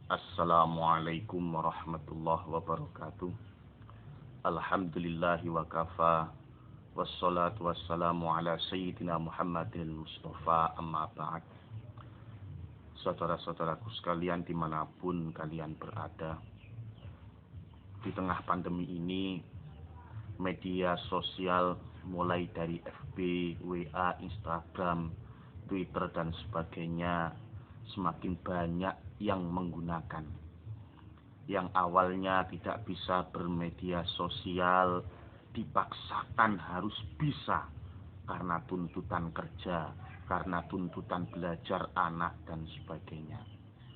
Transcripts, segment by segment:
Assalamualaikum warahmatullahi wabarakatuh. Alhamdulillahi wa kafa. Wassalatu wassalamu ala sayyidina Muhammadil Mustafa amma ba'd. Saudara-saudaraku sekalian dimanapun kalian berada, di tengah pandemi ini, media sosial mulai dari FB, WA, Instagram, Twitter dan sebagainya semakin banyak yang menggunakan. Yang awalnya tidak bisa bermedia sosial dipaksakan harus bisa karena tuntutan kerja, karena tuntutan belajar anak dan sebagainya.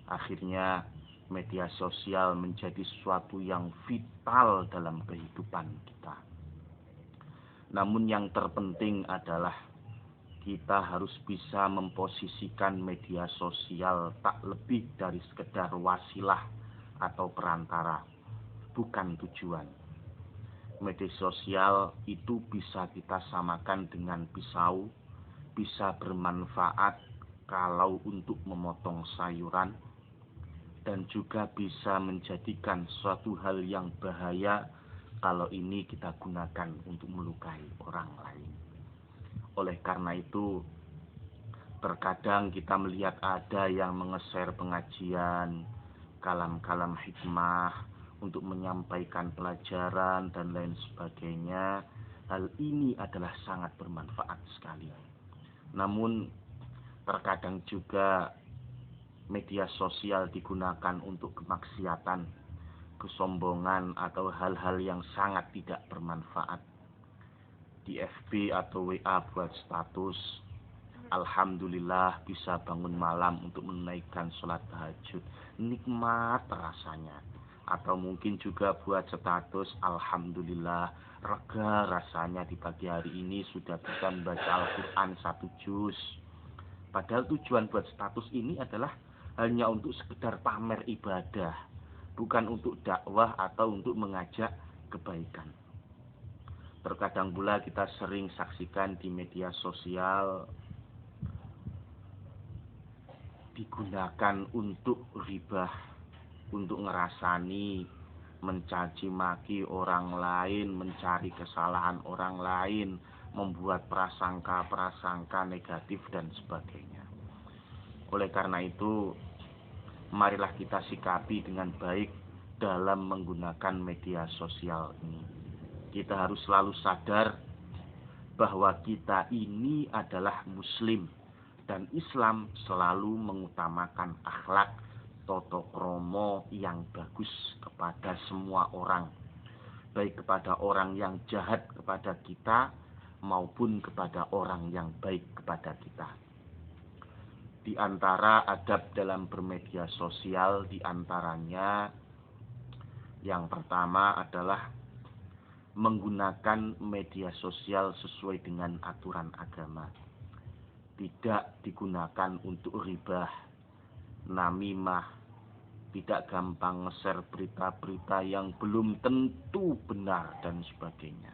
Akhirnya media sosial menjadi sesuatu yang vital dalam kehidupan kita. Namun yang terpenting adalah kita harus bisa memposisikan media sosial tak lebih dari sekedar wasilah atau perantara, bukan tujuan. Media sosial itu bisa kita samakan dengan pisau, bisa bermanfaat kalau untuk memotong sayuran, dan juga bisa menjadikan suatu hal yang bahaya kalau ini kita gunakan untuk melukai orang lain. Oleh karena itu, terkadang kita melihat ada yang menge-share pengajian, kalam-kalam hikmah untuk menyampaikan pelajaran dan lain sebagainya. Hal ini adalah sangat bermanfaat sekali. Namun terkadang juga media sosial digunakan untuk kemaksiatan, kesombongan atau hal-hal yang sangat tidak bermanfaat. Di FB atau WA buat status, alhamdulillah bisa bangun malam untuk menunaikan sholat tahajud, nikmat rasanya. Atau mungkin juga buat status, alhamdulillah lega rasanya di pagi hari ini sudah bisa membaca Al-Quran 1 juz. Padahal tujuan buat status ini adalah hanya untuk sekedar pamer ibadah, bukan untuk dakwah atau untuk mengajak kebaikan. Terkadang pula kita sering saksikan di media sosial digunakan untuk ribah, untuk ngerasani, mencaci maki orang lain, mencari kesalahan orang lain, membuat prasangka-prasangka negatif dan sebagainya. Oleh karena itu, marilah kita sikapi dengan baik dalam menggunakan media sosial ini. Kita harus selalu sadar bahwa kita ini adalah muslim, dan Islam selalu mengutamakan akhlak toto kromo yang bagus kepada semua orang, baik kepada orang yang jahat kepada kita maupun kepada orang yang baik kepada kita. Di antara adab dalam bermedia sosial, di antaranya yang pertama adalah menggunakan media sosial sesuai dengan aturan agama. Tidak digunakan untuk ribah, namimah, tidak gampang nge-share berita-berita yang belum tentu benar dan sebagainya.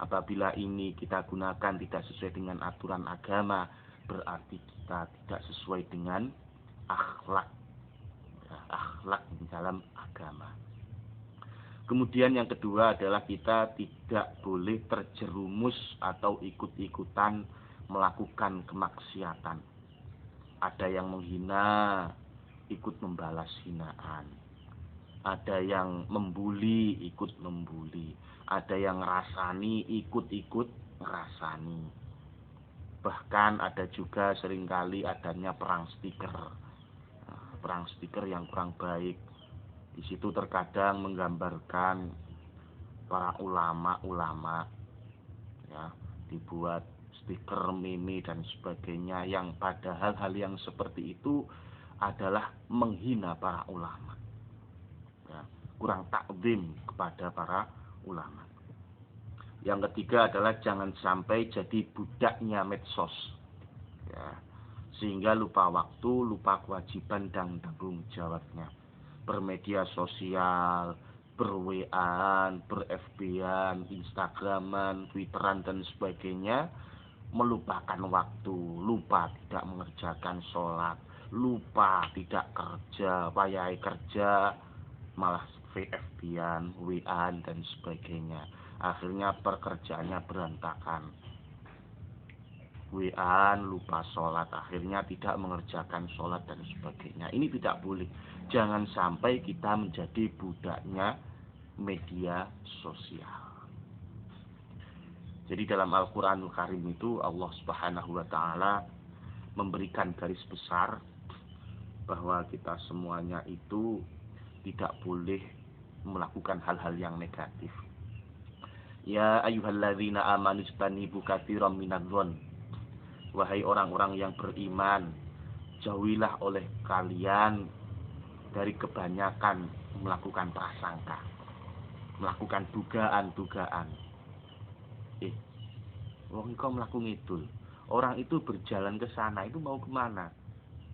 Apabila ini kita gunakan tidak sesuai dengan aturan agama, berarti kita tidak sesuai dengan akhlak, akhlak dalam agama. Kemudian yang kedua adalah kita tidak boleh terjerumus atau ikut-ikutan melakukan kemaksiatan. Ada yang menghina, ikut membalas hinaan. Ada yang membuli, ikut membuli. Ada yang ngerasani, ikut-ikut ngerasani. Bahkan ada juga seringkali adanya perang stiker. Perang stiker yang kurang baik. Di situ terkadang menggambarkan para ulama-ulama, ya, dibuat stiker, meme dan sebagainya, yang padahal hal yang seperti itu adalah menghina para ulama, ya, kurang takzim kepada para ulama. Yang ketiga adalah jangan sampai jadi budaknya medsos, ya, sehingga lupa waktu, lupa kewajiban dan tanggung jawabnya. Bermedia sosial, ber-WA-an, ber-FB-an, Instagraman, Twitteran dan sebagainya, melupakan waktu, lupa tidak mengerjakan sholat, lupa, tidak kerja, wayai kerja, malah VFB-an, WA-an dan sebagainya. Akhirnya pekerjaannya berantakan. WA-an, lupa sholat, akhirnya tidak mengerjakan sholat dan sebagainya. Ini tidak boleh. Jangan sampai kita menjadi budaknya media sosial. Jadi dalam Al-Quranul Karim itu Allah Subhanahu wa Ta'ala memberikan garis besar bahwa kita semuanya itu tidak boleh melakukan hal-hal yang negatif. Ya ayyuhalladzina amanu istanibu katsiran minadh-dhon. Wahai orang-orang yang beriman, jauhilah oleh kalian dari kebanyakan melakukan prasangka, melakukan dugaan-dugaan. Wong kok mlaku ngidul. Orang itu berjalan ke sana itu mau kemana?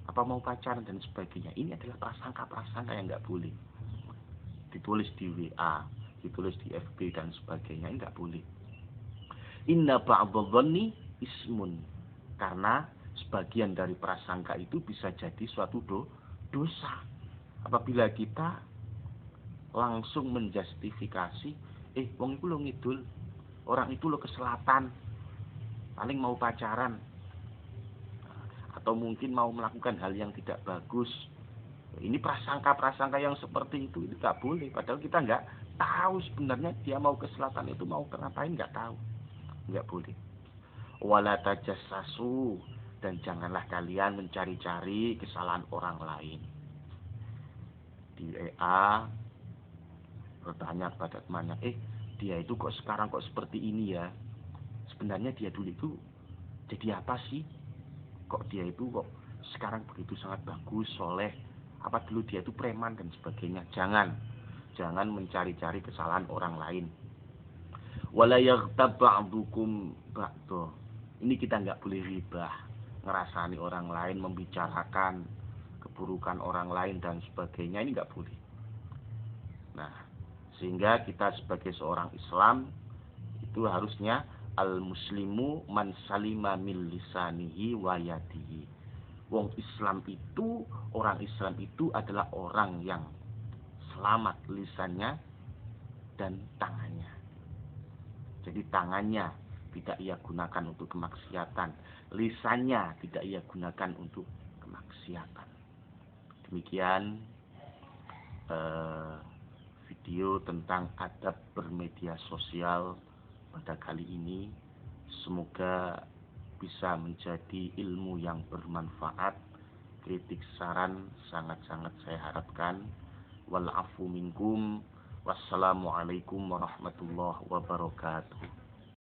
Apa mau pacaran dan sebagainya. Ini adalah prasangka-prasangka yang nggak boleh. Ditulis di WA, ditulis di FB dan sebagainya, ini nggak boleh. Inna ba'dadh-dhanni ismun. Karena sebagian dari prasangka itu bisa jadi suatu dosa. Apabila kita langsung menjustifikasi, wong itu lo ngidul, orang itu lo ke selatan, paling mau pacaran, atau mungkin mau melakukan hal yang tidak bagus. Ini prasangka-prasangka yang seperti itu tidak boleh. Padahal kita nggak tahu sebenarnya dia mau ke selatan itu mau ngapain, nggak tahu. Nggak boleh. Wala tajassasu, dan janganlah kalian mencari-cari kesalahan orang lain. Di WA bertanya pada temannya, dia itu kok sekarang kok seperti ini ya. Sebenarnya dia dulu itu jadi apa sih? Kok dia itu kok sekarang begitu sangat bagus, soleh. Apa dulu dia itu preman dan sebagainya. Jangan mencari-cari kesalahan orang lain. Wala yaghtab ba'dukum ba'dha. Ini kita nggak boleh ribah, ngerasani orang lain, membicarakan keburukan orang lain dan sebagainya. Ini nggak boleh. Nah, sehingga kita sebagai seorang Islam itu harusnya al-muslimu man salima min lisanihi wa yadihi. Wong Islam itu, orang Islam itu adalah orang yang selamat lisannya dan tangannya. Jadi tangannya tidak ia gunakan untuk kemaksiatan, lisannya tidak ia gunakan untuk kemaksiatan. Demikian video tentang adab bermedia sosial pada kali ini. Semoga bisa menjadi ilmu yang bermanfaat. Kritik saran sangat-sangat saya harapkan. Wal afu minkum. Wassalamualaikum warahmatullahi wabarakatuh.